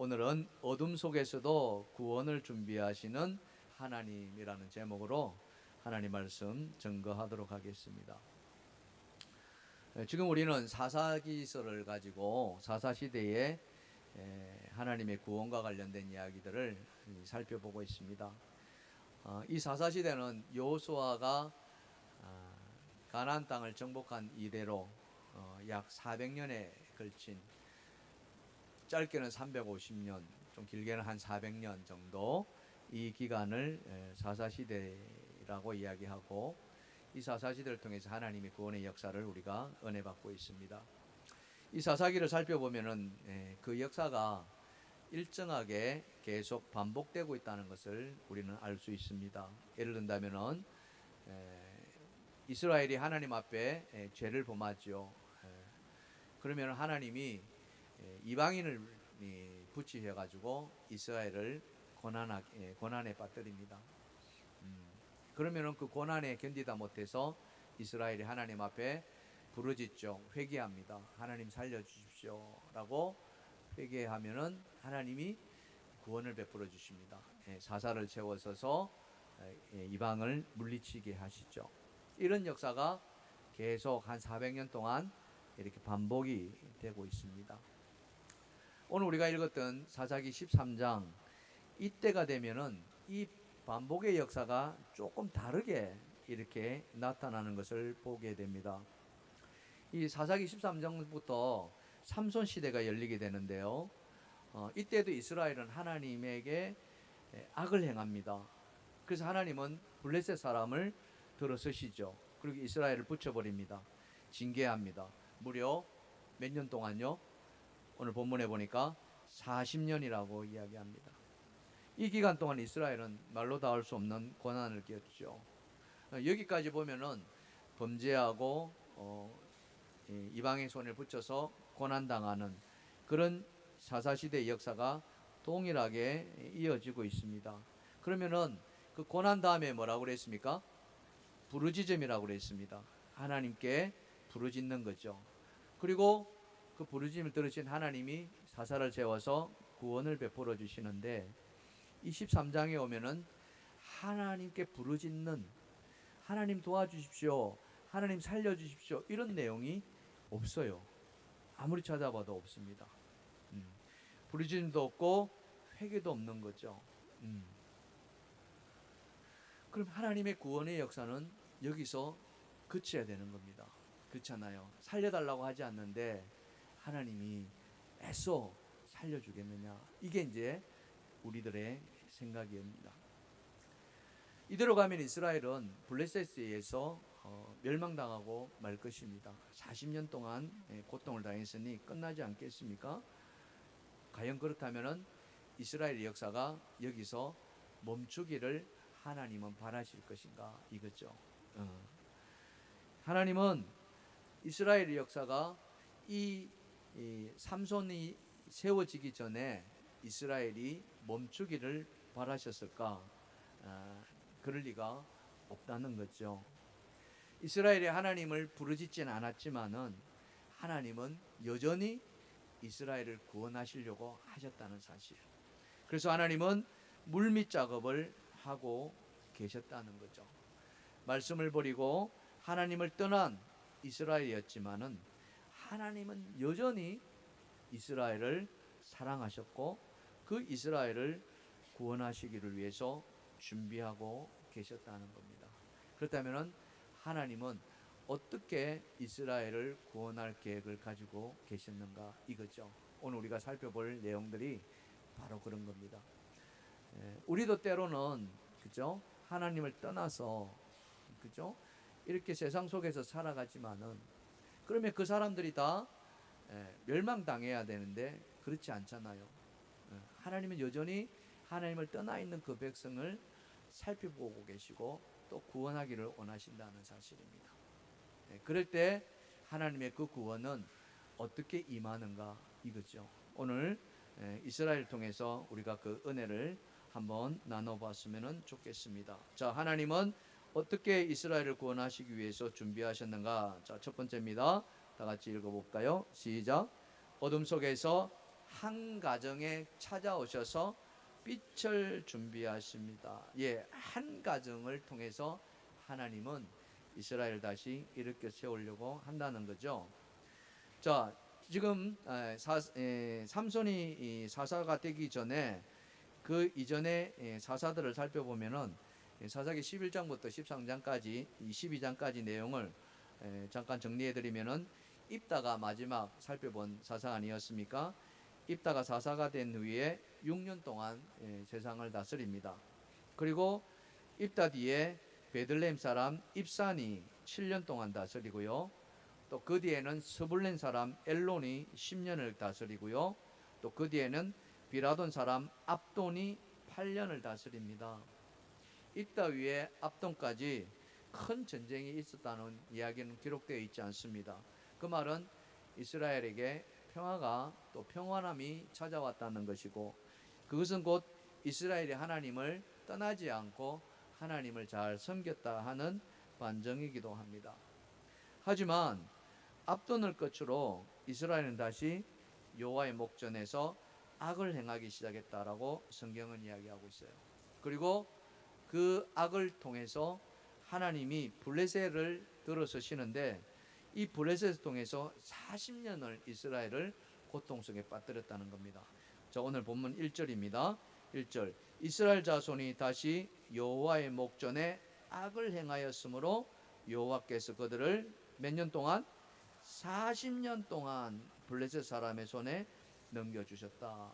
오늘은 어둠 속에서도 구원을 준비하시는 하나님이라는 제목으로 하나님 말씀 증거하도록 하겠습니다. 지금 우리는 사사기서를 가지고 사사시대의 하나님의 구원과 관련된 이야기들을 살펴보고 있습니다. 이 사사시대는 여호수아가 가나안 땅을 정복한 이래로 약 400년에 걸친, 짧게는 350년, 좀 길게는 한 400년 정도 이 기간을 사사시대라고 이야기하고, 이 사사시대를 통해서 하나님의 구원의 역사를 우리가 은혜 받고 있습니다. 이 사사기를 살펴보면은 그 역사가 일정하게 계속 반복되고 있다는 것을 우리는 알 수 있습니다. 예를 든다면은 이스라엘이 하나님 앞에 죄를 범하죠. 그러면 하나님이 이방인을 붙이셔 가지고 이스라엘을 고난에 빠뜨립니다. 그러면은 그 고난에 견디다 못해서 이스라엘이 하나님 앞에 부르짖죠. 회개합니다. 하나님 살려주십시오라고 회개하면은 하나님이 구원을 베풀어 주십니다. 사사를 세워서서 이방을 물리치게 하시죠. 이런 역사가 계속 한 400년 동안 이렇게 반복이 되고 있습니다. 오늘 우리가 읽었던 사사기 13장, 이때가 되면은 이 반복의 역사가 조금 다르게 이렇게 나타나는 것을 보게 됩니다. 이 사사기 13장부터 삼손 시대가 열리게 되는데요. 이때도 이스라엘은 하나님에게 악을 행합니다. 그래서 하나님은 블레셋 사람을 들어서시죠. 그리고 이스라엘을 붙여버립니다. 징계합니다. 무려 몇 년 동안요? 오늘 본문에 보니까 40년이라고 이야기합니다. 이 기간 동안 이스라엘은 말로 다 할 수 없는 고난을 겪죠. 여기까지 보면은 범죄하고 이방의 손에 붙여서 고난당하는 그런 사사시대의 역사가 동일하게 이어지고 있습니다. 그러면은 그 고난 다음에 뭐라고 그랬습니까? 부르짖음이라고 그랬습니다. 하나님께 부르짖는 거죠. 그리고 그 부르짖음을 들으신 하나님이 사사를 세워서 구원을 베풀어 주시는데, 23장에 오면은 하나님께 부르짖는, 하나님 도와주십시오, 하나님 살려주십시오, 이런 내용이 없어요. 아무리 찾아봐도 없습니다. 부르짖음도 없고 회개도 없는 거죠. 그럼 하나님의 구원의 역사는 여기서 그쳐야 되는 겁니다. 그렇잖아요. 살려달라고 하지 않는데 하나님이 애써 살려주겠느냐, 이게 이제 우리들의 생각입니다. 이대로 가면 이스라엘은 블레셋에 의해서 멸망당하고 말 것입니다. 40년 동안 고통을 당했으니 끝나지 않겠습니까? 과연 그렇다면 이스라엘의 역사가 여기서 멈추기를 하나님은 바라실 것인가, 이거죠. 하나님은 이스라엘의 역사가 이 삼손이 세워지기 전에 이스라엘이 멈추기를 바라셨을까? 그럴 리가 없다는 거죠. 이스라엘이 하나님을 부르짖지는 않았지만은 하나님은 여전히 이스라엘을 구원하시려고 하셨다는 사실. 그래서 하나님은 물밑 작업을 하고 계셨다는 거죠. 말씀을 버리고 하나님을 떠난 이스라엘이었지만은 하나님은 여전히 이스라엘을 사랑하셨고 그 이스라엘을 구원하시기를 위해서 준비하고 계셨다는 겁니다. 그렇다면 하나님은 어떻게 이스라엘을 구원할 계획을 가지고 계셨는가, 이거죠. 오늘 우리가 살펴볼 내용들이 바로 그런 겁니다. 우리도 때로는 그죠? 하나님을 떠나서 그죠? 이렇게 세상 속에서 살아가지만은, 그러면 그 사람들이 다 멸망당해야 되는데 그렇지 않잖아요. 하나님은 여전히 하나님을 떠나 있는 그 백성을 살펴보고 계시고 또 구원하기를 원하신다는 사실입니다. 그럴 때 하나님의 그 구원은 어떻게 임하는가, 이거죠. 오늘 이스라엘을 통해서 우리가 그 은혜를 한번 나눠봤으면 좋겠습니다. 자, 하나님은 어떻게 이스라엘을 구원하시기 위해서 준비하셨는가? 자, 첫 번째입니다. 다 같이 읽어볼까요? 시작. 어둠 속에서 한 가정에 찾아오셔서 빛을 준비하십니다. 예, 한 가정을 통해서 하나님은 이스라엘 다시 일으켜 세우려고 한다는 거죠. 자, 지금 삼손이 사사가 되기 전에 그 이전의 사사들을 살펴보면은 사사기 11장부터 13장까지 22장까지 내용을 잠깐 정리해드리면은 입다가 마지막 살펴본 사사 아니었습니까? 입다가 사사가 된 후에 6년 동안 세상을 다스립니다. 그리고 입다 뒤에 베들레헴 사람 입산이 7년 동안 다스리고요. 또 그 뒤에는 스불렌 사람 엘론이 10년을 다스리고요. 또 그 뒤에는 비라돈 사람 압돈이 8년을 다스립니다. 입다 위에 압돈까지 큰 전쟁이 있었다는 이야기는 기록되어 있지 않습니다. 그 말은 이스라엘에게 평화가 또 평안함이 찾아왔다는 것이고, 그것은 곧 이스라엘이 하나님을 떠나지 않고 하나님을 잘 섬겼다 하는 반증이기도 합니다. 하지만 압돈을 끝으로 이스라엘은 다시 여호와의 목전에서 악을 행하기 시작했다라고 성경은 이야기하고 있어요. 그리고 그 악을 통해서 하나님이 블레셋을 들어서시는데, 이 블레셋을 통해서 40년을 이스라엘을 고통 속에 빠뜨렸다는 겁니다. 자, 오늘 본문 1절입니다. 1절, 이스라엘 자손이 다시 여호와의 목전에 악을 행하였으므로 여호와께서 그들을 몇 년 동안? 40년 동안 블레셋 사람의 손에 넘겨주셨다.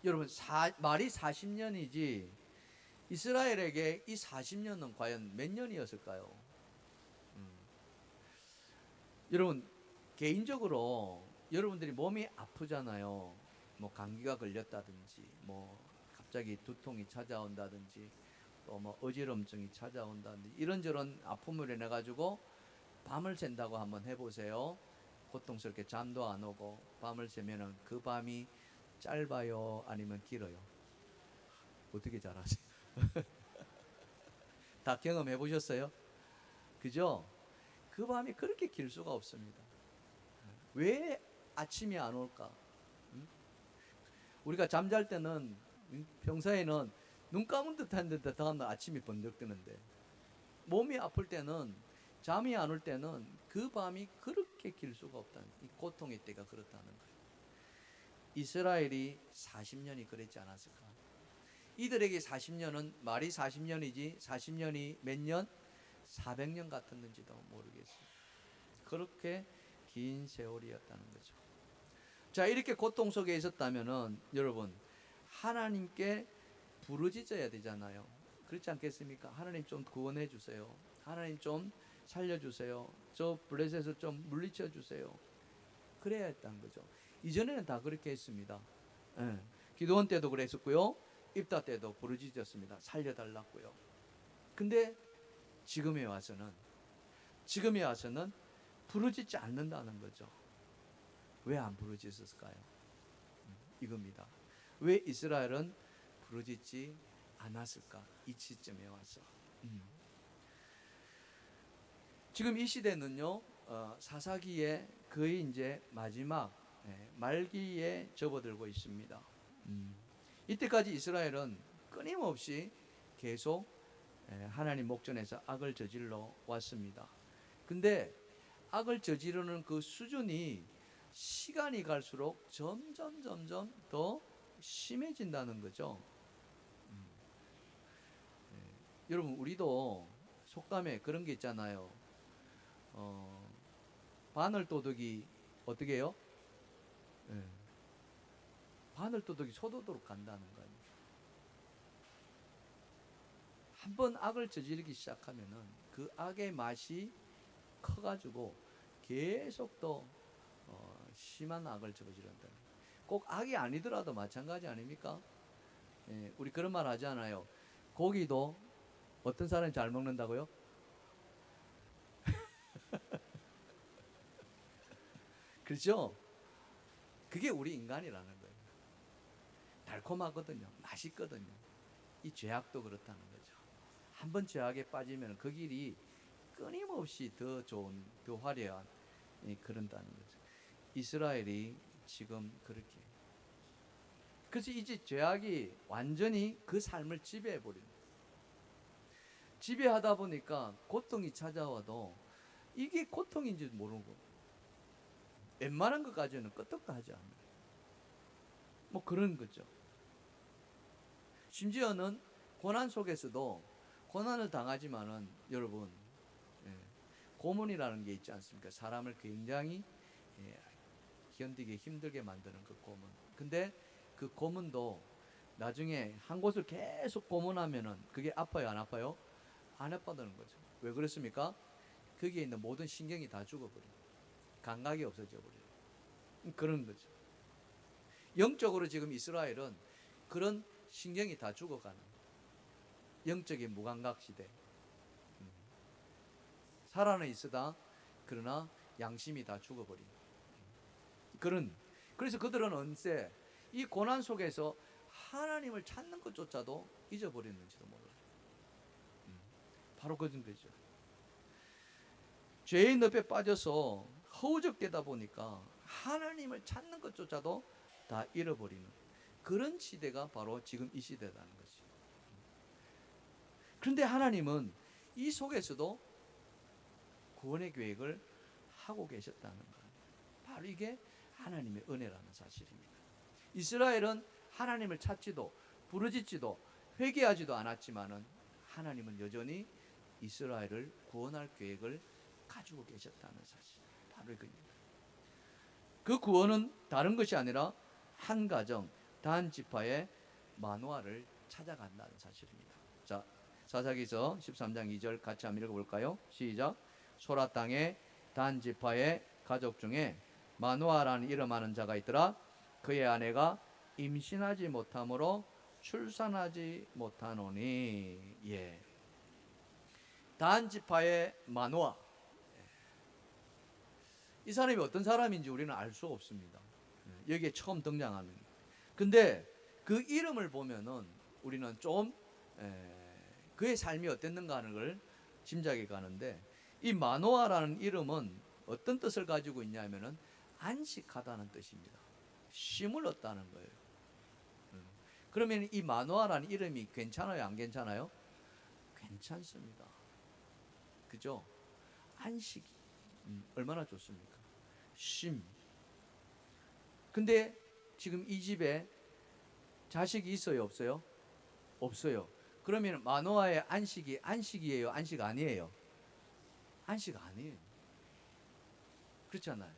여러분, 말이 40년이지 이스라엘에게 이 40년은 과연 몇 년이었을까요? 여러분, 개인적으로 여러분들이 몸이 아프잖아요. 뭐 감기가 걸렸다든지, 뭐 갑자기 두통이 찾아온다든지, 또 뭐 어지럼증이 찾아온다든지, 이런저런 아픔을 인해 가지고 밤을 샌다고 한번 해보세요. 고통스럽게 잠도 안 오고 밤을 새면은 그 밤이 짧아요, 아니면 길어요? 어떻게 잘 아세요? 다 경험해 보셨어요? 그죠? 그 밤이 그렇게 길 수가 없습니다. 왜 아침이 안 올까? 우리가 잠잘 때는, 평소에는 눈 감은 듯 했는데 다음날 아침이 번쩍 뜨는데, 몸이 아플 때는, 잠이 안 올 때는 그 밤이 그렇게 길 수가 없다는, 이 고통의 때가 그렇다는 거예요. 이스라엘이 40년이 그랬지 않았을까? 이들에게 40년은 말이 40년이지 40년이 몇 년? 400년 같았는지도 모르겠어요. 그렇게 긴 세월이었다는 거죠. 자, 이렇게 고통 속에 있었다면은 여러분, 하나님께 부르짖어야 되잖아요. 그렇지 않겠습니까? 하나님 좀 구원해 주세요. 하나님 좀 살려주세요. 저 블레셋을 좀 물리쳐 주세요. 그래야 했다는 거죠. 이전에는 다 그렇게 했습니다. 기도원 때도 그랬었고요. 입다 때도 부르짖었습니다. 살려달라고요. 근데 지금에 와서는 부르짖지 않는다는 거죠. 왜 안 부르짖었을까요? 이겁니다. 왜 이스라엘은 부르짖지 않았을까? 이 시점에 와서. 지금 이 시대는요, 사사기의 거의 이제 마지막 말기에 접어들고 있습니다. 이때까지 이스라엘은 끊임없이 계속 하나님 목전에서 악을 저질러 왔습니다. 근데 악을 저지르는 그 수준이 시간이 갈수록 점점 더 심해진다는 거죠. 여러분, 우리도 속담에 그런 게 있잖아요. 바늘도둑이 어떻게 해요? 바늘도둑이 소도둑으로 간다는 거예요. 한번 악을 저지르기 시작하면은 그 악의 맛이 커가지고 계속 더 심한 악을 저지른다. 꼭 악이 아니더라도 마찬가지 아닙니까? 우리 그런 말 하지 않아요? 고기도 어떤 사람이 잘 먹는다고요? 그렇죠? 그게 우리 인간이라는 거예요. 달콤하거든요. 맛있거든요. 이 죄악도 그렇다는 거죠. 한번 죄악에 빠지면 그 길이 끊임없이 더 좋은, 더 화려한 그런다는 거죠. 이스라엘이 지금 그렇게. 그래서 이제 죄악이 완전히 그 삶을 지배해버린 거예요. 지배하다 보니까 고통이 찾아와도 이게 고통인지 모르고 웬만한 것까지는 끄떡도 하지 않아요. 뭐 그런 거죠. 심지어는 고난 속에서도 고난을 당하지만은 여러분, 고문이라는 게 있지 않습니까? 사람을 굉장히 견디기 힘들게 만드는 그 고문. 근데 그 고문도 나중에 한 곳을 계속 고문하면은 그게 아파요, 안 아파요? 안 아파하는 거죠. 왜 그렇습니까? 거기에 있는 모든 신경이 다 죽어버려요. 감각이 없어져 버려요. 그런 거죠. 영적으로 지금 이스라엘은 그런 신경이 다 죽어가는 영적인 무감각 시대. 살아는 있으다 그러나 양심이 다 죽어버린 그런. 그래서 그들은 언제 이 고난 속에서 하나님을 찾는 것조차도 잊어버렸는지도 몰라요. 바로 그런 거죠. 죄의 늪에 빠져서 허우적대다 보니까 하나님을 찾는 것조차도 다 잃어버리는 그런 시대가 바로 지금 이 시대라는 것이죠. 그런데 하나님은 이 속에서도 구원의 계획을 하고 계셨다는 거예요. 바로 이게 하나님의 은혜라는 사실입니다. 이스라엘은 하나님을 찾지도 부르짖지도 회개하지도 않았지만은 하나님은 여전히 이스라엘을 구원할 계획을 가지고 계셨다는 사실. 바로 이겁니다. 그 구원은 다른 것이 아니라 한 가정, 단 지파의 마노아를 찾아간다는 사실입니다. 자, 사사기서 13장 2절 같이 한번 읽어볼까요? 시작. 소라 땅에 단 지파의 가족 중에 마노아라는 이름하는 자가 있더라. 그의 아내가 임신하지 못함으로 출산하지 못하노니. 예. 단 지파의 마노아. 이 사람이 어떤 사람인지 우리는 알 수 없습니다. 여기에 처음 등장하는. 근데 그 이름을 보면은 우리는 좀 그의 삶이 어땠는가 하는 걸 짐작해 가는데, 이 마노아라는 이름은 어떤 뜻을 가지고 있냐면은 안식하다는 뜻입니다. 쉼을 얻다는 거예요. 그러면 이 마노아라는 이름이 괜찮아요, 안 괜찮아요? 괜찮습니다. 그죠? 안식이 얼마나 좋습니까? 쉼. 근데 지금 이 집에 자식이 있어요, 없어요? 없어요. 그러면 마노아의 안식이 안식이에요, 안식 아니에요? 안식 아니에요. 그렇잖아요.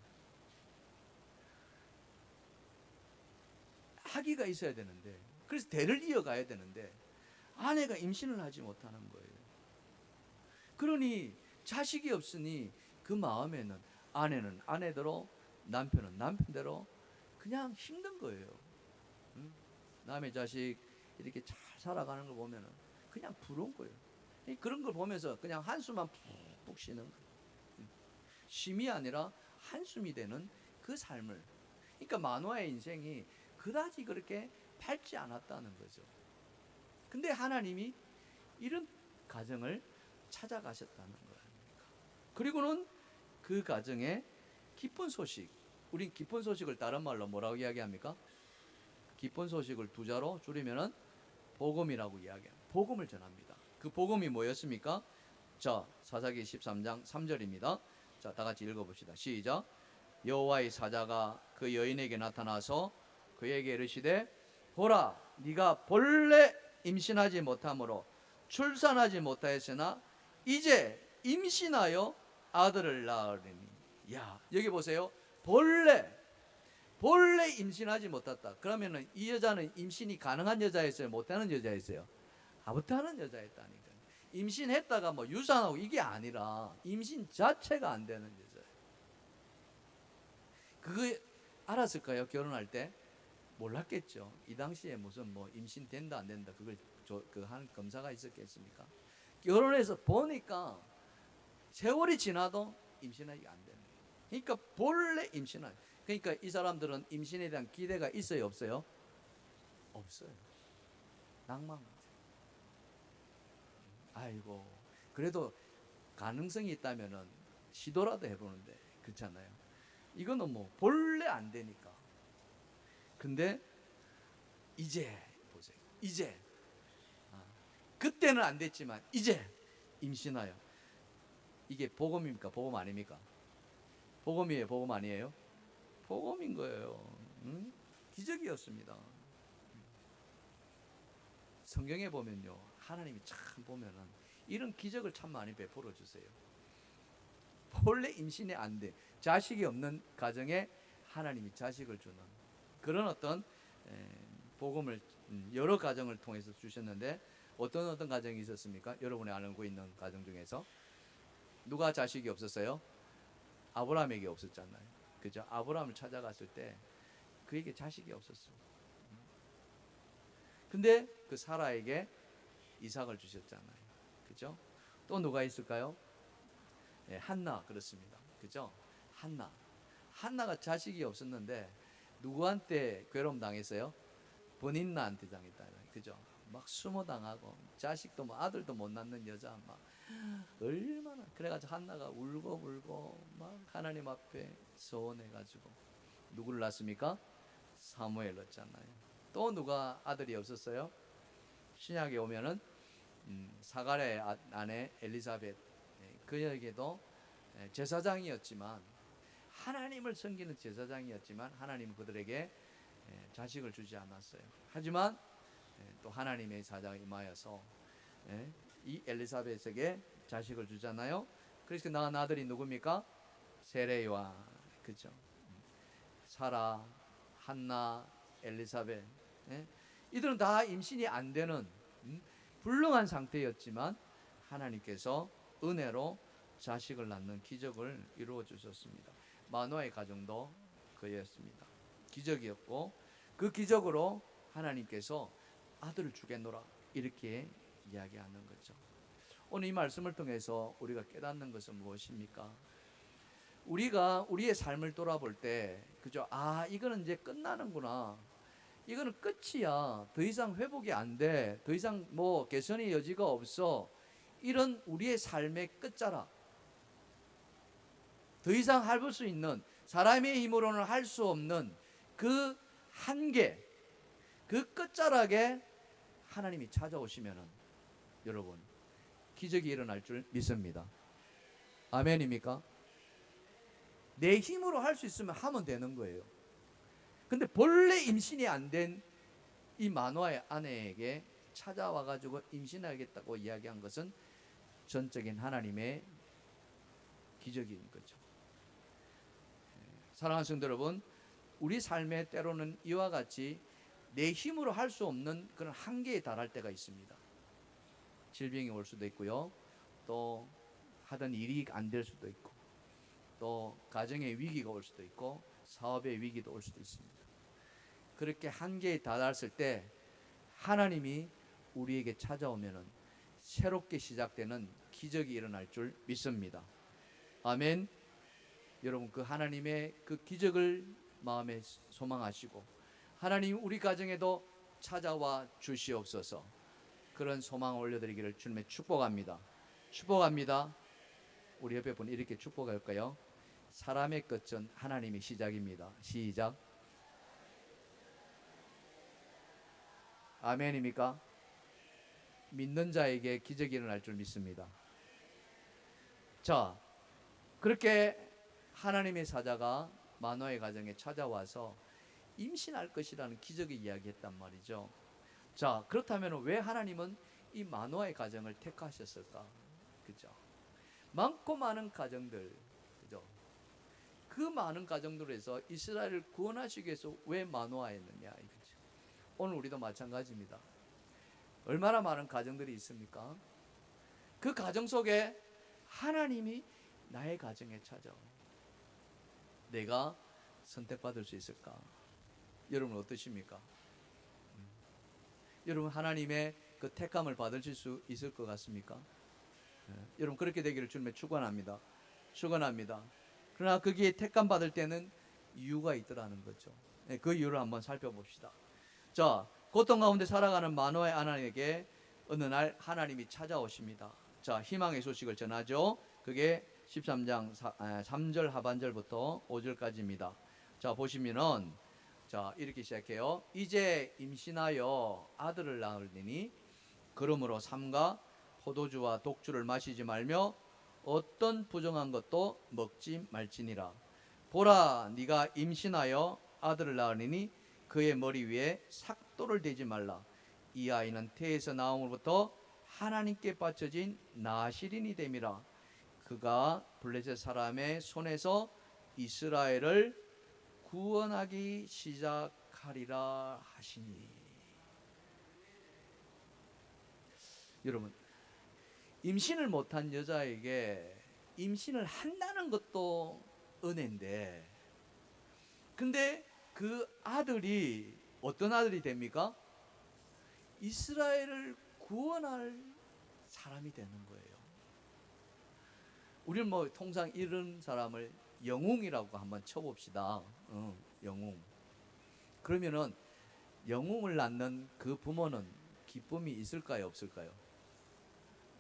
아기가 있어야 되는데, 그래서 대를 이어가야 되는데 아내가 임신을 하지 못하는 거예요. 그러니 자식이 없으니 그 마음에는 아내는 아내대로, 남편은 남편대로 그냥 힘든 거예요. 남의 자식 이렇게 잘 살아가는 걸 보면은 그냥 부러운 거예요. 그런 걸 보면서 그냥 한숨만 푹푹 쉬는 거예요. 쉼이 아니라 한숨이 되는 그 삶을. 그러니까 마노아의 인생이 그다지 그렇게 밝지 않았다는 거죠. 근데 하나님이 이런 가정을 찾아가셨다는 거 아닙니까? 그리고는 그 가정에 기쁜 소식. 우린 기쁜 소식을 다른 말로 뭐라고 이야기합니까? 기쁜 소식을 두 자로 줄이면은 복음이라고 이야기합니다. 복음을 전합니다. 그 복음이 뭐였습니까? 자, 사사기 13장 3절입니다. 자, 다 같이 읽어봅시다. 시작. 여호와의 사자가 그 여인에게 나타나서 그에게 이르시되, 보라, 네가 본래 임신하지 못함으로 출산하지 못하였으나 이제 임신하여 아들을 낳으리니. 야, 여기 보세요. 본래 임신하지 못했다. 그러면은 이 여자는 임신이 가능한 여자였어요, 못하는 여자였어요? 못하는 여자였다니까. 임신했다가 뭐 유산하고 이게 아니라 임신 자체가 안 되는 여자예요. 그거 알았을까요? 결혼할 때? 몰랐겠죠. 이 당시에 무슨 뭐 임신 된다 안 된다 그걸 하는 검사가 있었겠습니까? 결혼해서 보니까 세월이 지나도 임신하기 안 되는 거예요. 그러니까 본래 임신하기. 그러니까 이 사람들은 임신에 대한 기대가 있어요, 없어요? 없어요. 낭만 같아요. 아이고, 그래도 가능성이 있다면은 시도라도 해보는데, 그렇잖아요. 이거는 뭐 본래 안 되니까. 근데 이제 보세요. 이제 그때는 안 됐지만 이제 임신하여. 이게 복음입니까? 복음 아닙니까? 복음이에요? 복음 아니에요? 복음인 거예요. 응? 기적이었습니다. 성경에 보면요, 하나님이 참 보면은 이런 기적을 참 많이 베풀어 주세요. 본래 임신이 안 돼, 자식이 없는 가정에 하나님이 자식을 주는 그런 어떤 복음을 여러 가정을 통해서 주셨는데, 어떤 가정이 있었습니까? 여러분이 알고 있는 가정 중에서 누가 자식이 없었어요? 아브라함에게 없었잖아요. 그죠? 아브라함을 찾아갔을 때 그에게 자식이 없었어요. 근데 그 사라에게 이삭을 주셨잖아요. 그죠? 또 누가 있을까요? 네, 한나. 그렇습니다. 그죠? 한나가 자식이 없었는데 누구한테 괴로움 당했어요? 본인나한테 당했다. 그죠? 막 숨어 당하고 자식도 뭐 아들도 못 낳는 여자 막 얼마나. 그래가지고 한나가 울고 막 하나님 앞에 소원해가지고 누구를 낳습니까? 사무엘 낳잖아요. 또 누가 아들이 없었어요? 신약에 오면은 사가랴의 아내 엘리사벳, 그에게도 제사장이었지만, 하나님을 섬기는 제사장이었지만 하나님 그들에게 자식을 주지 않았어요. 하지만 또 하나님의 사자가 임하여서 이 엘리사벳에게 자식을 주잖아요. 그래서 낳은 아들이 누굽니까? 세레와, 그죠? 사라, 한나, 엘리사벳. 이들은 다 임신이 안 되는 불능한 상태였지만 하나님께서 은혜로 자식을 낳는 기적을 이루어 주셨습니다. 마노아의 가정도 그였습니다. 기적이었고, 그 기적으로 하나님께서 아들을 주겠노라 이렇게 이야기하는 거죠. 오늘 이 말씀을 통해서 우리가 깨닫는 것은 무엇입니까? 우리가 우리의 삶을 돌아볼 때, 그죠? 이거는 이제 끝나는구나. 이거는 끝이야. 더 이상 회복이 안 돼. 더 이상 뭐 개선의 여지가 없어. 이런 우리의 삶의 끝자락. 더 이상 해볼 수 있는, 사람의 힘으로는 할 수 없는 그 한계, 그 끝자락에 하나님이 찾아오시면은 여러분 기적이 일어날 줄 믿습니다. 아멘입니까? 내 힘으로 할 수 있으면 하면 되는 거예요. 근데 본래 임신이 안 된 이 마노아의 아내에게 찾아와 가지고 임신하겠다고 이야기한 것은 전적인 하나님의 기적인 거죠. 사랑하는 성도 여러분, 우리 삶에 때로는 이와 같이 내 힘으로 할 수 없는 그런 한계에 달할 때가 있습니다. 질병이 올 수도 있고요, 또 하던 일이 안 될 수도 있고, 또 가정의 위기가 올 수도 있고, 사업의 위기도 올 수도 있습니다. 그렇게 한계에 달했을 때 하나님이 우리에게 찾아오면은 새롭게 시작되는 기적이 일어날 줄 믿습니다. 아멘. 여러분, 그 하나님의 그 기적을 마음에 소망하시고, 하나님 우리 가정에도 찾아와 주시옵소서. 그런 소망을 올려드리기를 주님의 축복합니다. 축복합니다. 우리 옆에 분 이렇게 축복할까요? 사람의 끝은 하나님의 시작입니다. 시작. 아멘입니까? 믿는 자에게 기적이 일어날 줄 믿습니다. 자, 그렇게 하나님의 사자가 마노아의 가정에 찾아와서 임신할 것이라는 기적을 이야기했단 말이죠. 자, 그렇다면 왜 하나님은 이 마노아의 가정을 택하셨을까? 그죠? 많고 많은 가정들, 그죠? 그 많은 가정들에서 이스라엘을 구원하시기 위해서 왜 마노아였느냐, 이거죠. 오늘 우리도 마찬가지입니다. 얼마나 많은 가정들이 있습니까? 그 가정 속에 하나님이 나의 가정에 찾아오. 내가 선택받을 수 있을까? 여러분 어떠십니까? 여러분 하나님의 그 택함을 받으실 수 있을 것 같습니까? 여러분 그렇게 되기를 주님의 축원합니다. 축원합니다. 그러나 거기에 택감 받을 때는 이유가 있더라는 거죠. 그 이유를 한번 살펴봅시다. 자, 고통 가운데 살아가는 마노아의 아내에게 어느 날 하나님이 찾아오십니다. 자, 희망의 소식을 전하죠. 그게 13장 3절 하반절부터 5절까지입니다. 자, 보시면은 자, 이렇게 시작해요. 이제 임신하여 아들을 낳으리니 그러므로 삼가 포도주와 독주를 마시지 말며 어떤 부정한 것도 먹지 말지니라. 보라, 네가 임신하여 아들을 낳으리니 그의 머리 위에 삭도를 대지 말라. 이 아이는 태에서 나옴으로부터 하나님께 바쳐진 나시린이 됨이라. 그가 블레셋 사람의 손에서 이스라엘을 구원하기 시작하리라 하시니. 여러분, 임신을 못한 여자에게 임신을 한다는 것도 은혜인데, 근데 그 아들이 어떤 아들이 됩니까? 이스라엘을 구원할 사람이 되는 거예요. 우리는 뭐 통상 이런 사람을 영웅이라고 한번 쳐봅시다. 영웅. 그러면은 영웅을 낳는 그 부모는 기쁨이 있을까요, 없을까요?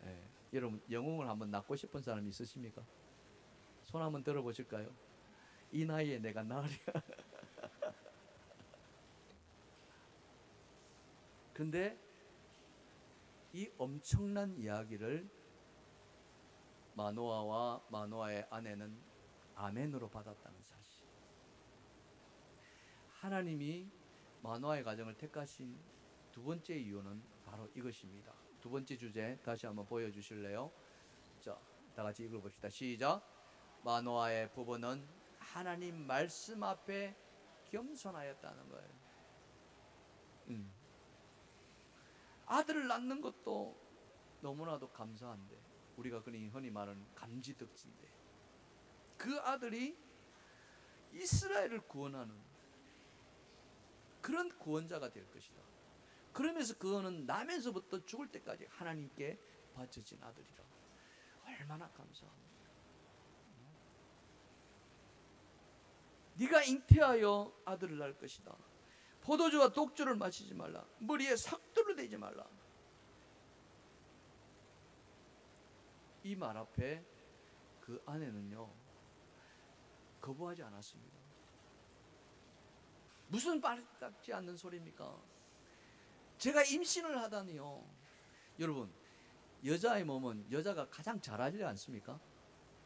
예. 여러분, 영웅을 한번 낳고 싶은 사람 있으십니까? 손 한번 들어보실까요? 이 나이에 내가 낳으랴. 근데 이 엄청난 이야기를 마노아와 마노아의 아내는 아멘으로 받았다는 사실. 하나님이 마노아의 가정을 택하신 두 번째 이유는 바로 이것입니다. 두 번째 주제 다시 한번 보여주실래요? 자, 다 같이 읽어봅시다. 시작. 마노아의 부부는 하나님 말씀 앞에 겸손하였다는 거예요. 아들을 낳는 것도 너무나도 감사한데, 우리가 흔히 말하는 감지덕지인데, 그 아들이 이스라엘을 구원하는 그런 구원자가 될 것이다. 그러면서 그거는 나면서부터 죽을 때까지 하나님께 바쳐진 아들이라. 얼마나 감사합니까? 네가 잉태하여 아들을 낳을 것이다. 포도주와 독주를 마시지 말라. 머리에 삭도를 대지 말라. 이 말 앞에 그 아내는요, 거부하지 않았습니다. 무슨 말같지 않는 소리입니까? 제가 임신을 하다니요. 여러분, 여자의 몸은 여자가 가장 잘 알지 않습니까?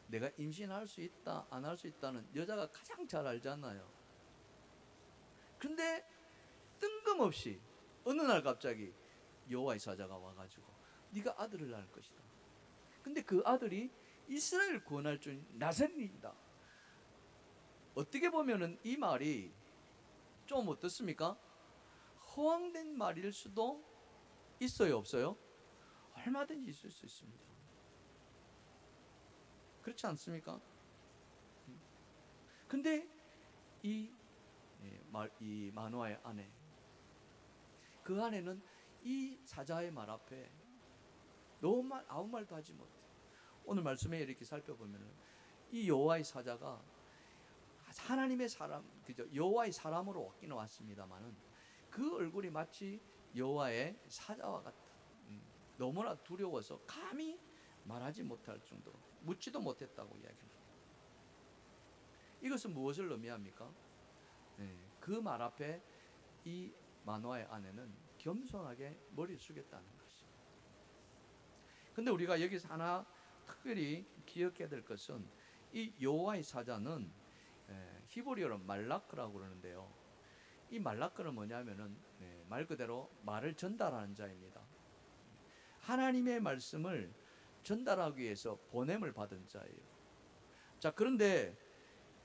내가 임신할 수 있다, 안 할 수 있다는 여자가 가장 잘 알잖아요. 근데 뜬금없이 어느 날 갑자기 여호와의 사자가 와가지고 네가 아들을 낳을 것이다. 근데 그 아들이 이스라엘을 구원할 줄 나사렛이다. 어떻게 보면은 이 말이 좀 어떻습니까? 허황된 말일 수도 있어요, 없어요? 얼마든지 있을 수 있습니다. 그렇지 않습니까? 근데 이 마노아의 아내, 그 아내는 이 사자의 말 앞에 아무 말도 하지 못해. 오늘 말씀에 이렇게 살펴보면 이 여호와의 사자가 하나님의 사람, 그죠? 여호와의 사람으로 왔기는 왔습니다만은 그 얼굴이 마치 여호와의 사자와 같다. 너무나 두려워서 감히 말하지 못할 정도로 묻지도 못했다고 이야기합니다. 이것은 무엇을 의미합니까? 그 말 앞에 이 마노아의 아내는 겸손하게 머리를 숙였다는 것입니다. 근데 우리가 여기서 하나 특별히 기억해야 될 것은 이 여호와의 사자는 히브리어로 말라크라고 그러는데요. 이 말라크는 뭐냐면은 말 그대로 말을 전달하는 자입니다. 하나님의 말씀을 전달하기 위해서 보냄을 받은 자예요. 자, 그런데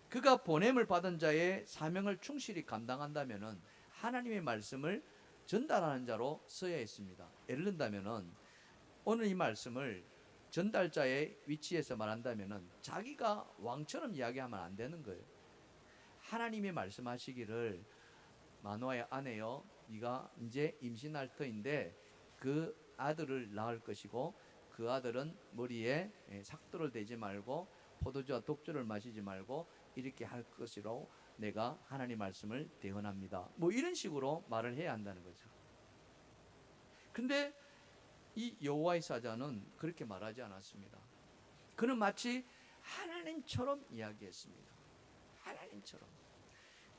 그가 보냄을 받은 자의 사명을 충실히 감당한다면은 하나님의 말씀을 전달하는 자로 서야 했습니다. 예를 든다면은 오늘 이 말씀을 전달자의 위치에서 말한다면은 자기가 왕처럼 이야기하면 안 되는 거예요. 하나님이 말씀하시기를 마노아의 아내여, 네가 이제 임신할 터인데 그 아들을 낳을 것이고 그 아들은 머리에 삭도를 대지 말고 포도주와 독주를 마시지 말고 이렇게 할 것이로 내가 하나님 말씀을 대언합니다. 뭐 이런 식으로 말을 해야 한다는 거죠. 근데 이 여호와의 사자는 그렇게 말하지 않았습니다. 그는 마치 하나님처럼 이야기했습니다. 하나님처럼.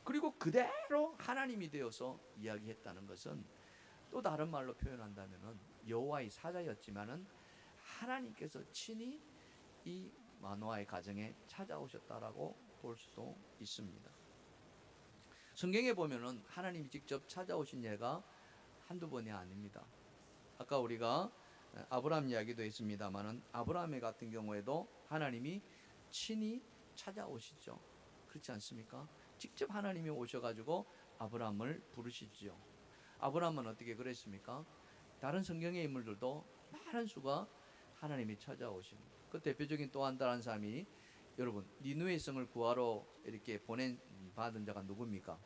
그리고 그대로 하나님이 되어서 이야기했다는 것은 또 다른 말로 표현한다면은 여호와의 사자였지만은 하나님께서 친히 이 마노아의 가정에 찾아오셨다라고 볼 수도 있습니다. 성경에 보면은 하나님이 직접 찾아오신 예가 한두 번이 아닙니다. 아까 우리가 아브라함 이야기도 했습니다만은 아브라함 같은 경우에도 하나님이 친히 찾아오시죠. 그렇지 않습니까? 직접 하나님이 오셔가지고 아브라함을 부르시지요. 아브라함은 어떻게 그랬습니까? 다른 성경의 인물들도 많은 수가 하나님이 찾아오십니다. 그 대표적인 또 한 다른 사람이 여러분 니느웨 성을 구하러 이렇게 받은 자가 누굽니까?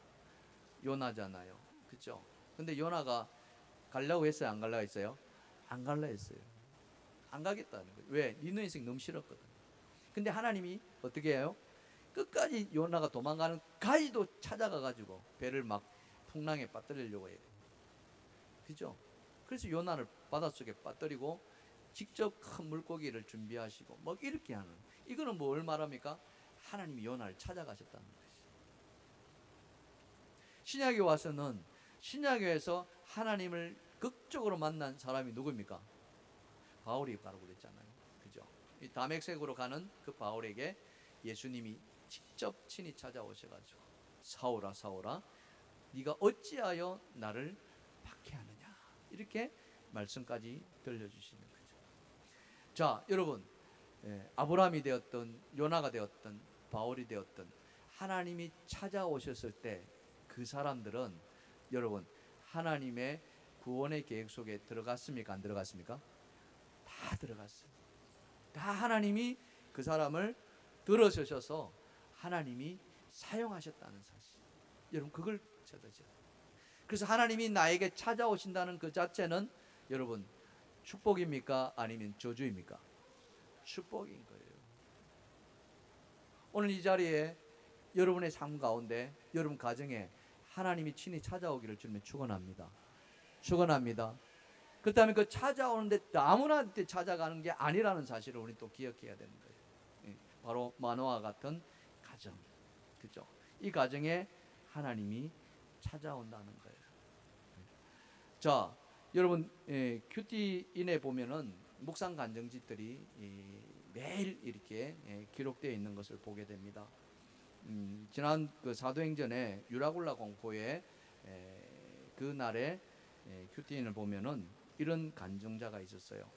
요나잖아요. 그렇죠? 근데 요나가 가려고 했어요? 안 가려고 했어요? 안 가려고 했어요. 안 가겠다는 거예요. 왜? 니느웨 성 너무 싫었거든. 근데 하나님이 어떻게 해요? 끝까지 요나가 도망가는 가지도 찾아가가지고 배를 막 풍랑에 빠뜨리려고 해요. 그죠? 그래서 요나를 바닷속에 빠뜨리고 직접 큰 물고기를 준비하시고 뭐 이렇게 하는, 이거는 뭘 말합니까? 하나님이 요나를 찾아가셨다는 거예요. 신약에 와서는 신약에서 하나님을 극적으로 만난 사람이 누구입니까? 바울이 바로 그랬잖아요. 그죠? 이 다메섹으로 가는 그 바울에게 예수님이 직접 친히 찾아오셔가지고 사울아 사울아 네가 어찌하여 나를 박해하느냐 이렇게 말씀까지 들려주시는 거죠. 자 여러분, 아브라함이 되었던 요나가 되었던 바울이 되었던 하나님이 찾아오셨을 때 그 사람들은 여러분 하나님의 구원의 계획 속에 들어갔습니까? 안 들어갔습니까? 다 들어갔어요. 다 하나님이 그 사람을 들어서셔서 하나님이 사용하셨다는 사실. 여러분 그걸 찾으셔야 돼요. 그래서 하나님이 나에게 찾아오신다는 그 자체는 여러분 축복입니까? 아니면 저주입니까? 축복인 거예요. 오늘 이 자리에 여러분의 삶 가운데 여러분 가정에 하나님이 친히 찾아오기를 주님의 축원합니다. 축원합니다. 그렇다면 그 찾아오는데 아무나한테 찾아가는 게 아니라는 사실을 우리 또 기억해야 되는 거예요. 바로 마노아 같은 가정, 그죠? 이 가정에 하나님이 찾아온다는 거예요. 자, 여러분 큐티인에 보면은 묵상 간증집들이 매일 이렇게 기록되어 있는 것을 보게 됩니다. 지난 그 사도행전에 유라굴라 공포에 그 날에 큐티인을 보면은 이런 간증자가 있었어요.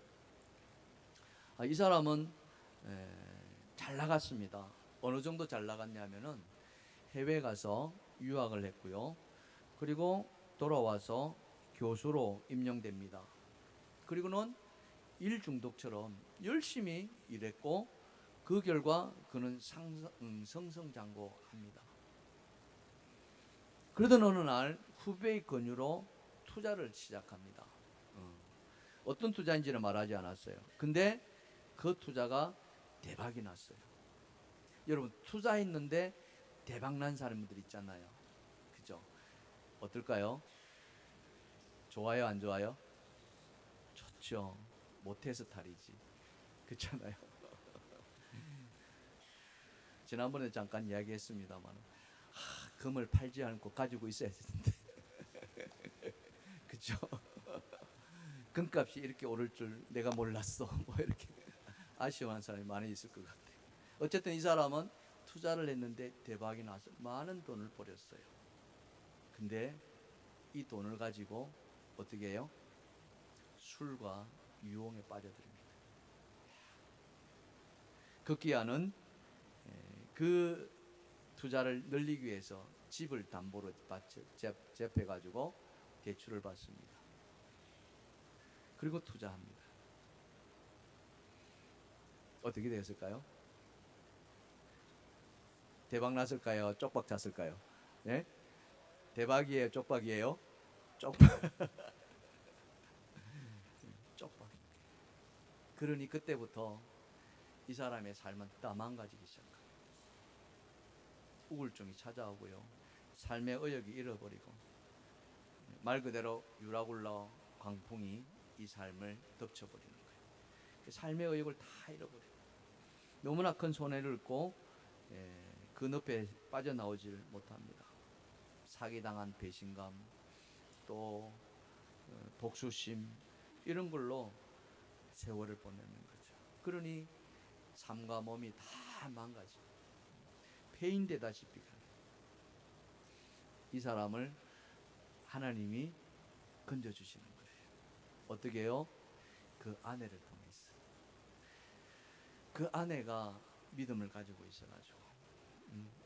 이 사람은 잘 나갔습니다. 어느 정도 잘 나갔냐면은 해외 가서 유학을 했고요. 그리고 돌아와서 교수로 임명됩니다. 그리고는 일 중독처럼 열심히 일했고 그 결과 그는 승승장구합니다. 그러던 어느 날 후배의 권유로 투자를 시작합니다. 어떤 투자인지는 말하지 않았어요. 근데 그 투자가 대박이 났어요. 여러분 투자했는데 대박난 사람들 있잖아요. 그죠? 어떨까요? 좋아요 안 좋아요? 좋죠. 못해서 탈이지. 그렇잖아요. 지난번에 잠깐 이야기했습니다만 금을 팔지 않고 가지고 있어야 되는데 그죠? 금값이 이렇게 오를 줄 내가 몰랐어. 뭐 이렇게 아쉬워하는 사람이 많이 있을 것 같아요. 어쨌든 이 사람은 투자를 했는데 대박이 나서 많은 돈을 벌였어요. 근데 이 돈을 가지고 어떻게 해요? 술과 유흥에 빠져듭니다. 급기야는 그 투자를 늘리기 위해서 집을 담보로 제압해가지고 대출을 받습니다. 그리고 투자합니다. 어떻게 되었을까요? 대박 났을까요? 쪽박 찼을까요? 네? 대박이에요? 쪽박이에요? 쪽박. 쪽박. 그러니 그때부터 이 사람의 삶은 다 망가지기 시작합니다. 우울증이 찾아오고요. 삶의 의욕이 잃어버리고 말 그대로 유라굴라 광풍이 이 삶을 덮쳐버리는 거예요. 삶의 의욕을 다 잃어버려요. 너무나 큰 손해를 입고 그 늪에 빠져나오질 못합니다. 사기당한 배신감, 또 복수심, 이런 걸로 세월을 보내는 거죠. 그러니 삶과 몸이 다 망가지고 폐인되다시피 이 사람을 하나님이 건져주시는 거예요. 어떻게 해요? 그 아내를 통해서. 그 아내가 믿음을 가지고 있어가지고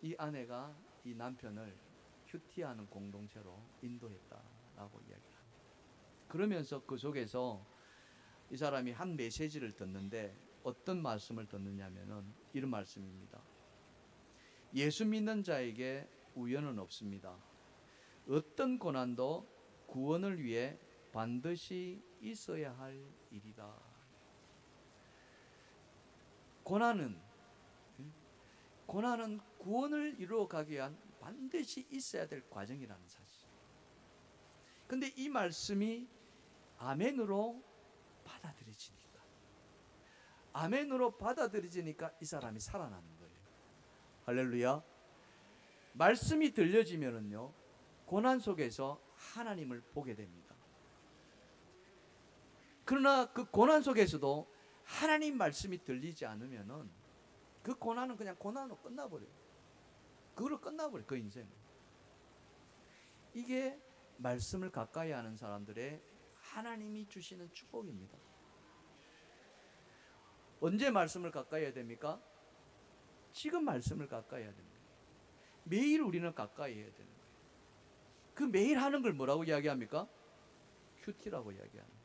이 아내가 이 남편을 큐티하는 공동체로 인도했다라고 이야기합니다. 그러면서 그 속에서 이 사람이 한 메시지를 듣는데 어떤 말씀을 듣느냐면은 이런 말씀입니다. 예수 믿는 자에게 우연은 없습니다. 어떤 고난도 구원을 위해 반드시 있어야 할 일이다. 고난은 구원을 이루어가기 위한 반드시 있어야 될 과정이라는 사실. 근데 이 말씀이 아멘으로 받아들여지니까 이 사람이 살아나는 거예요. 할렐루야. 말씀이 들려지면은요, 고난 속에서 하나님을 보게 됩니다. 그러나 그 고난 속에서도 하나님 말씀이 들리지 않으면은 그 고난은 그냥 고난으로 끝나버려요. 그걸로 끝나버려요, 그 인생은. 이게 말씀을 가까이 하는 사람들의 하나님이 주시는 축복입니다. 언제 말씀을 가까이 해야 됩니까? 지금 말씀을 가까이 해야 됩니다. 매일 우리는 가까이 해야 되는 거예요. 그 매일 하는 걸 뭐라고 이야기합니까? 큐티라고 이야기하는 거예요.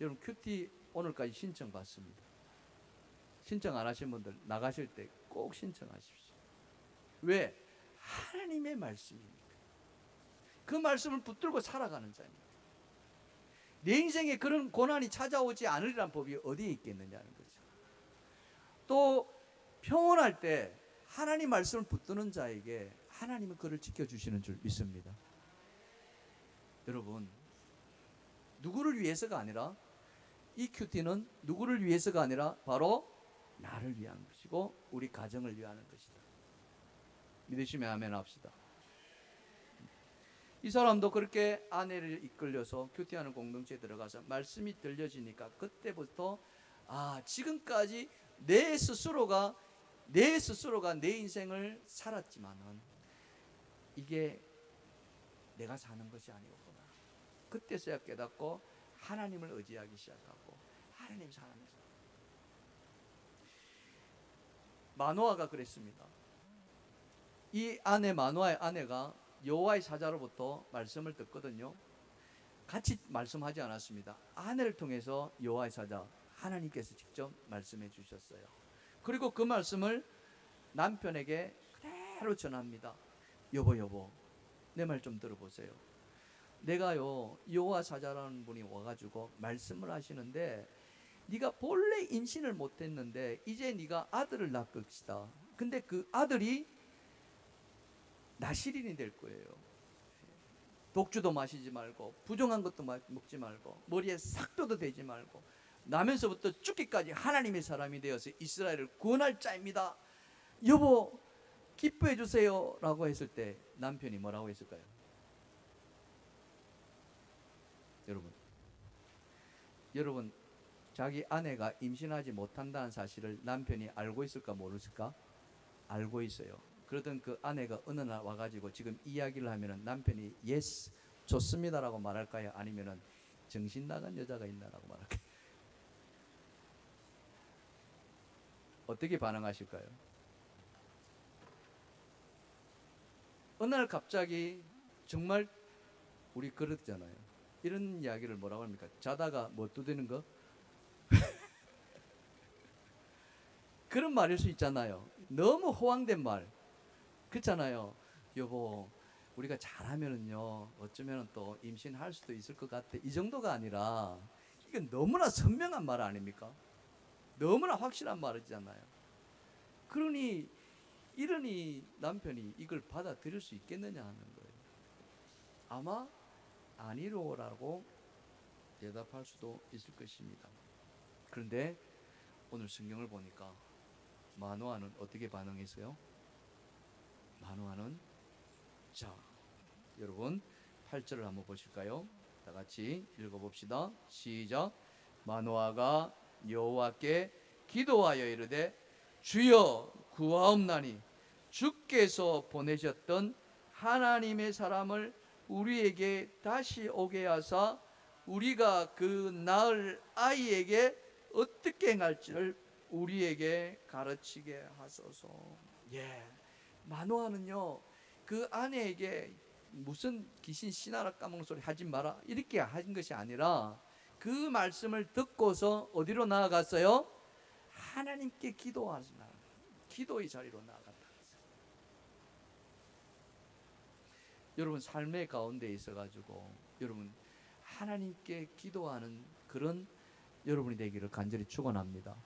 여러분, 큐티 오늘까지 신청 받습니다. 신청 안 하신 분들 나가실 때 꼭 신청하십시오. 왜? 하나님의 말씀입니다. 그 말씀을 붙들고 살아가는 자입니다. 내 인생에 그런 고난이 찾아오지 않으리란 법이 어디에 있겠느냐는 거죠. 또 평온할 때 하나님 말씀을 붙드는 자에게 하나님은 그를 지켜주시는 줄 믿습니다. 여러분, 누구를 위해서가 아니라, 이 큐티는 누구를 위해서가 아니라 바로 나를 위한 것이고 우리 가정을 위하는 것이다. 믿으시면 아멘 합시다. 이 사람도 그렇게 아내를 이끌려서 큐티하는 공동체에 들어가서 말씀이 들려지니까 그때부터 지금까지 내 스스로가 내 인생을 살았지만은 이게 내가 사는 것이 아니었구나. 그때서야 깨닫고 하나님을 의지하기 시작하고 하나님 사랑해서. 마노아가 그랬습니다. 이 아내 마노아의 아내가 여호와의 사자로부터 말씀을 듣거든요. 같이 말씀하지 않았습니다. 아내를 통해서 여호와의 사자 하나님께서 직접 말씀해 주셨어요. 그리고 그 말씀을 남편에게 그대로 전합니다. 여보 내 말 좀 들어보세요. 내가요 여호와 사자라는 분이 와가지고 말씀을 하시는데 네가 본래 임신을 못했는데 이제 네가 아들을 낳을 것이다. 근데 그 아들이 나실인이 될 거예요. 독주도 마시지 말고 부정한 것도 먹지 말고 머리에 삭도도 대지 말고 나면서부터 죽기까지 하나님의 사람이 되어서 이스라엘을 구원할 자입니다. 여보 기뻐해 주세요 라고 했을 때 남편이 뭐라고 했을까요? 여러분 자기 아내가 임신하지 못한다는 사실을 남편이 알고 있을까 모르실까? 알고 있어요. 그러던 그 아내가 어느 날 와가지고 지금 이야기를 하면은 남편이 예스 좋습니다라고 말할까요? 아니면은 정신 나간 여자가 있나라고 말할까요? 어떻게 반응하실까요? 어느 날 갑자기 정말 우리 그러잖아요. 이런 이야기를 뭐라고 합니까? 자다가 뭐 두드리는 거? 그런 말일 수 있잖아요. 너무 호황된 말. 그렇잖아요. 여보 우리가 잘하면은요 어쩌면 또 임신할 수도 있을 것 같아. 이 정도가 아니라 이건 너무나 선명한 말 아닙니까? 너무나 확실한 말이잖아요. 그러니 이러니 남편이 이걸 받아들일 수 있겠느냐 하는 거예요. 아마 아니로라고 대답할 수도 있을 것입니다. 그런데 오늘 성경을 보니까 마노아는 어떻게 반응했어요? 마노아는 자 여러분 8절을 한번 보실까요? 다 같이 읽어봅시다. 시작. 마노아가 여호와께 기도하여 이르되 주여 구하옵나니 주께서 보내셨던 하나님의 사람을 우리에게 다시 오게 하사 우리가 그 낳을 아이에게 어떻게 행할지를 우리에게 가르치게 하소서. 예, 마노아는요 그 아내에게 무슨 귀신 씨나라 까먹는 소리 하지 마라 이렇게 한 것이 아니라 그 말씀을 듣고서 어디로 나아갔어요? 하나님께 기도하시나 기도의 자리로 나아갔다. 여러분 삶의 가운데 있어가지고 여러분 하나님께 기도하는 그런 여러분이 되기를 간절히 축원합니다.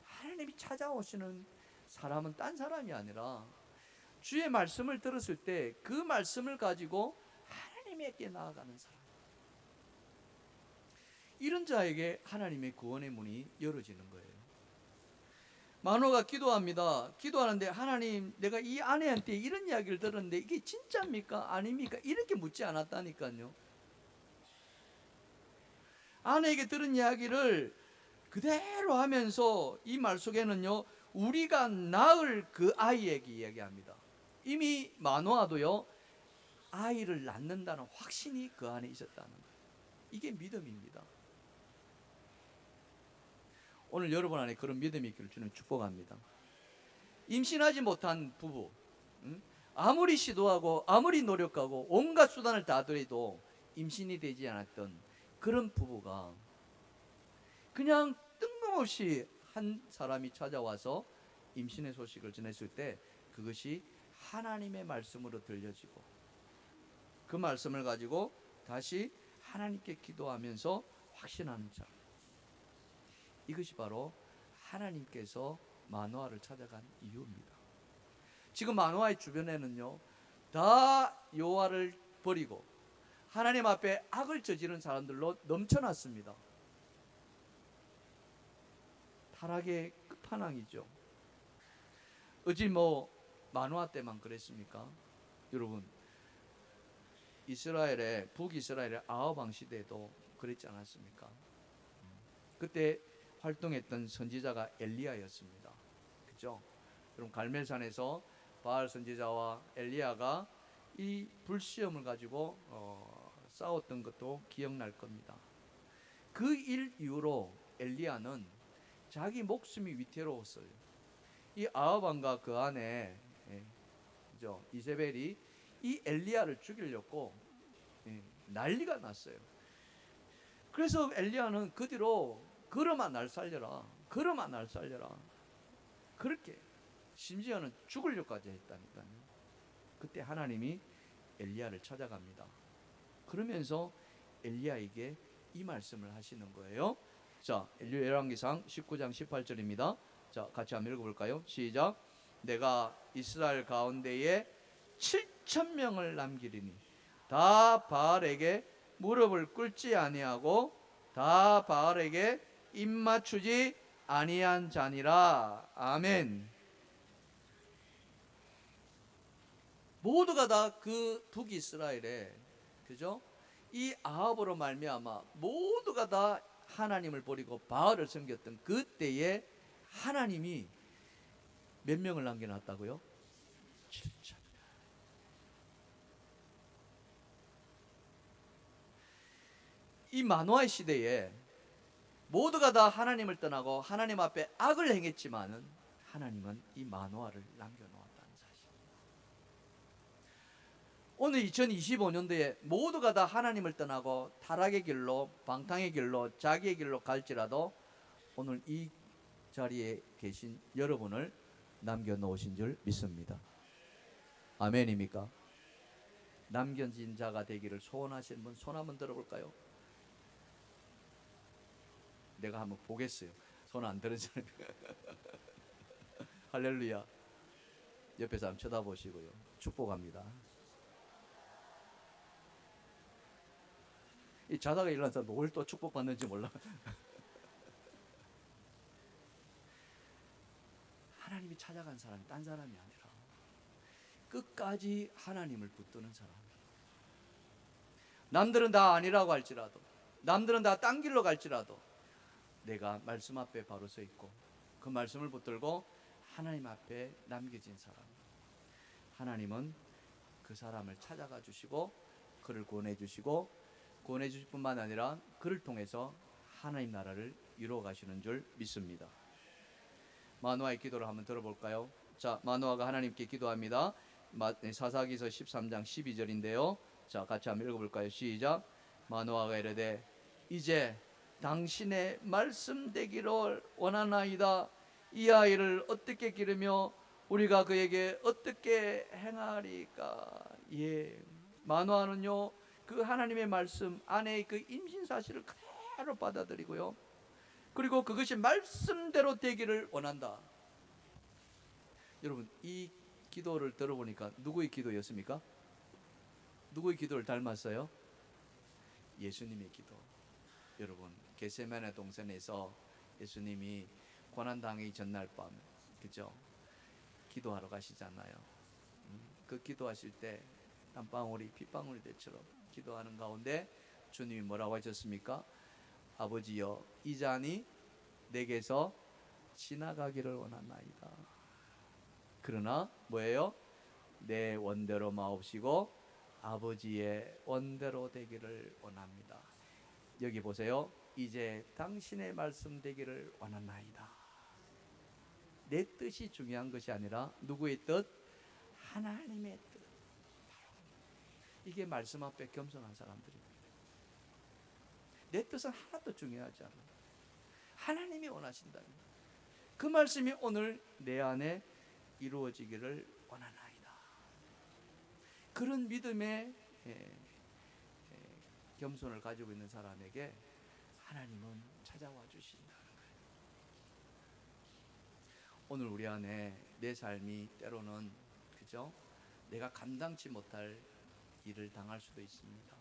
하나님이 찾아오시는 사람은 딴 사람이 아니라 주의 말씀을 들었을 때 그 말씀을 가지고 하나님에게 나아가는 사람, 이런 자에게 하나님의 구원의 문이 열어지는 거예요. 마노아가 기도합니다. 기도하는데 하나님 내가 이 아내한테 이런 이야기를 들었는데 이게 진짜입니까? 아닙니까? 이렇게 묻지 않았다니까요. 아내에게 들은 이야기를 그대로 하면서 이 말 속에는요 우리가 낳을 그 아이에게 이야기합니다. 이미 마노아도요 아이를 낳는다는 확신이 그 안에 있었다는 거예요. 이게 믿음입니다. 오늘 여러분 안에 그런 믿음이 있기를 주님 축복합니다. 임신하지 못한 부부, 아무리 시도하고 아무리 노력하고 온갖 수단을 다 들여도 임신이 되지 않았던 그런 부부가 그냥 뜬금없이 한 사람이 찾아와서 임신의 소식을 전했을 때 그것이 하나님의 말씀으로 들려지고 그 말씀을 가지고 다시 하나님께 기도하면서 확신하는 자, 이것이 바로 하나님께서 마노아를 찾아간 이유입니다. 지금 마노아의 주변에는요 다 여호와를 버리고 하나님 앞에 악을 저지른 사람들로 넘쳐났습니다. 타락의 끝판왕이죠. 어찌 마노아 때만 그랬습니까? 여러분 이스라엘의 북이스라엘의 아합 왕 시대에도 그랬지 않았습니까? 그때 활동했던 선지자가 엘리야였습니다. 그죠? 여러분 갈멜산에서 바알 선지자와 엘리야가 이 불시험을 가지고 싸웠던 것도 기억날 겁니다. 그 일 이후로 엘리야는 자기 목숨이 위태로웠어요. 이 아합 왕과 그 안에 그죠? 이세벨이 이 엘리야를 죽이려고 난리가 났어요. 그래서 엘리야는 그 뒤로 걸어마 날 살려라, 걸어마 날 살려라, 그렇게 심지어는 죽으려까지 했다니까요. 그때 하나님이 엘리야를 찾아갑니다. 그러면서 엘리야에게 이 말씀을 하시는 거예요. 자, 열왕기상 19장 18절입니다. 자, 같이 한번 읽어볼까요? 시작. 내가 이스라엘 가운데에 7,000명을 남기리니 다 바알에게 무릎을 꿇지 아니하고 다 바알에게 입맞추지 아니한 자니라. 아멘. 모두가 다 그 북이스라엘에 그죠? 이 아합으로 말미암아 모두가 다 하나님을 버리고 바알을 섬겼던 그때에 하나님이 몇 명을 남겨놨다고요? 7,000명. 이 마노아의 시대에 모두가 다 하나님을 떠나고 하나님 앞에 악을 행했지만은 하나님은 이 마노아를 남겨놓았다는 사실. 오늘 2025년도에 모두가 다 하나님을 떠나고 타락의 길로, 방탕의 길로, 자기의 길로 갈지라도 오늘 이 자리에 계신 여러분을 남겨놓으신 줄 믿습니다. 아멘입니까? 남겨진 자가 되기를 소원하시는 분 손 한번 들어볼까요? 내가 한번 보겠어요. 손 안 들은 사람. 할렐루야. 옆에 사람 쳐다보시고요. 축복합니다. 이 자다가 일어난 사람 뭘 또 축복받는지 몰라. 하나님이 찾아간 사람이 딴 사람이 아니라 끝까지 하나님을 붙드는 사람. 남들은 다 아니라고 할지라도, 남들은 다 딴 길로 갈지라도 내가 말씀 앞에 바로 서 있고 그 말씀을 붙들고 하나님 앞에 남겨진 사람. 하나님은 그 사람을 찾아가 주시고 그를 구원해 주시고 구원해 주실 뿐만 아니라 그를 통해서 하나님 나라를 이루어 가시는 줄 믿습니다. 마노아의 기도를 한번 들어볼까요? 자, 마노아가 하나님께 기도합니다. 사사기서 13장 12절인데요. 자, 같이 한번 읽어볼까요? 시작. 마노아가 이르되 이제 당신의 말씀되기를 원하나이다. 이 아이를 어떻게 기르며 우리가 그에게 어떻게 행하리까? 예, 마노아는요 그 하나님의 말씀 안에 그 임신 사실을 그대로 받아들이고요, 그리고 그것이 말씀대로 되기를 원한다. 여러분, 이 기도를 들어보니까 누구의 기도였습니까? 누구의 기도를 닮았어요? 예수님의 기도. 여러분, 겟세마네 동산에서 예수님이 고난당하기 전날 밤, 그죠? 기도하러 가시잖아요. 그 기도하실 때 땀방울이 핏방울이 될처럼 기도하는 가운데 주님이 뭐라고 하셨습니까? 아버지여, 이 잔이 내게서 지나가기를 원하나이다. 그러나 뭐예요? 내 원대로 마옵시고 아버지의 원대로 되기를 원합니다. 여기 보세요. 이제 당신의 말씀 되기를 원하나이다. 내 뜻이 중요한 것이 아니라 누구의 뜻? 하나님의 뜻. 이게 말씀 앞에 겸손한 사람들입니다. 내 뜻은 하나도 중요하지 않아요. 하나님이 원하신다면 그 말씀이 오늘 내 안에 이루어지기를 원하나이다. 그런 믿음의 겸손을 가지고 있는 사람에게 하나님은 찾아와 주신다는 거예요. 오늘 우리 안에 내 삶이 때로는, 그죠? 내가 감당치 못할 일을 당할 수도 있습니다.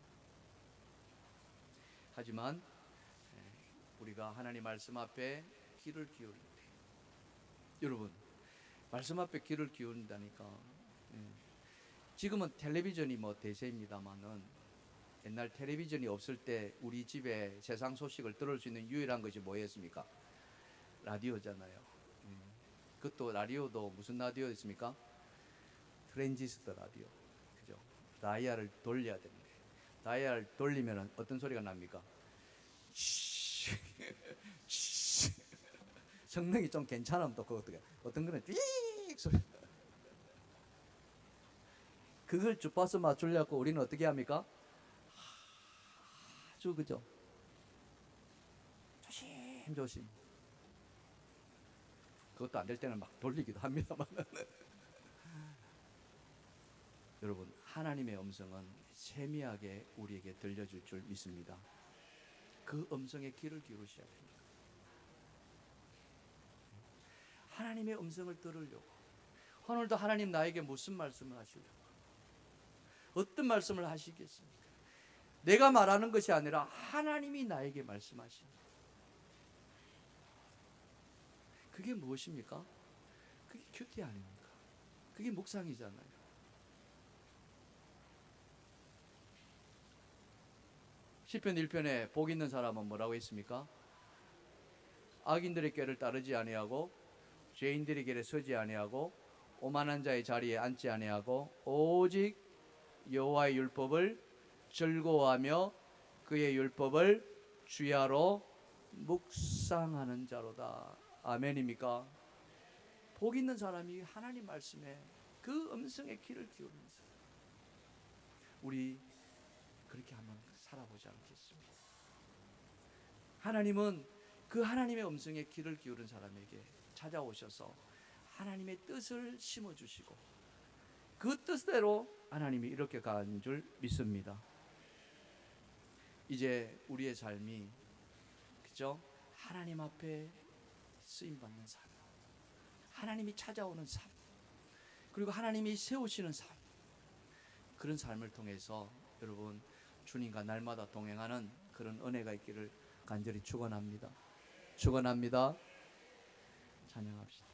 하지만 우리가 하나님 말씀 앞에 귀를 기울일 때, 여러분, 말씀 앞에 귀를 기울인다니까. 지금은 텔레비전이 뭐 대세입니다만은 옛날 텔레비전이 없을 때 우리 집에 세상 소식을 들을 수 있는 유일한 것이 뭐였습니까? 라디오잖아요. 그것도 라디오도 무슨 라디오였습니까? 트랜지스터 라디오. 그죠? 다이얼을 돌려야 되는데 다이얼을 돌리면 어떤 소리가 납니까? 성능이 좀 괜찮으면 또 그것도 어떤 거는 삐익 소리. 그걸 주파수 맞추려고 우리는 어떻게 합니까? 아주, 그죠? 조심조심. 그것도 안 될 때는 막 돌리기도 합니다만. 여러분, 하나님의 음성은 세미하게 우리에게 들려줄 줄 믿습니다. 그 음성에 귀를 기울이셔야 됩니다. 하나님의 음성을 들으려고, 오늘도 하나님 나에게 무슨 말씀을 하시려고, 어떤 말씀을 하시겠습니까? 내가 말하는 것이 아니라 하나님이 나에게 말씀하십니다. 그게 무엇입니까? 그게 큐티 아닙니까? 그게 묵상이잖아요. 시편 1편에 복 있는 사람은 뭐라고 했습니까? 악인들의 꾀를 따르지 아니하고 죄인들의 길에 서지 아니하고 오만한 자의 자리에 앉지 아니하고 오직 여호와의 율법을 즐거워하며 그의 율법을 주야로 묵상하는 자로다. 아멘입니까? 복 있는 사람이 하나님 말씀에 그 음성에 귀를 기울이면서 우리 그렇게 한번 살아보지 않겠습니까? 하나님은 그 하나님의 음성에 귀를 기울인 사람에게 찾아오셔서 하나님의 뜻을 심어주시고 그 뜻대로 하나님이 이렇게 가는 줄 믿습니다. 이제 우리의 삶이, 그죠? 하나님 앞에 쓰임받는 삶, 하나님이 찾아오는 삶, 그리고 하나님이 세우시는 삶, 그런 삶을 통해서 여러분 주님과 날마다 동행하는 그런 은혜가 있기를 간절히 축원합니다. 축원합니다. 찬양합시다.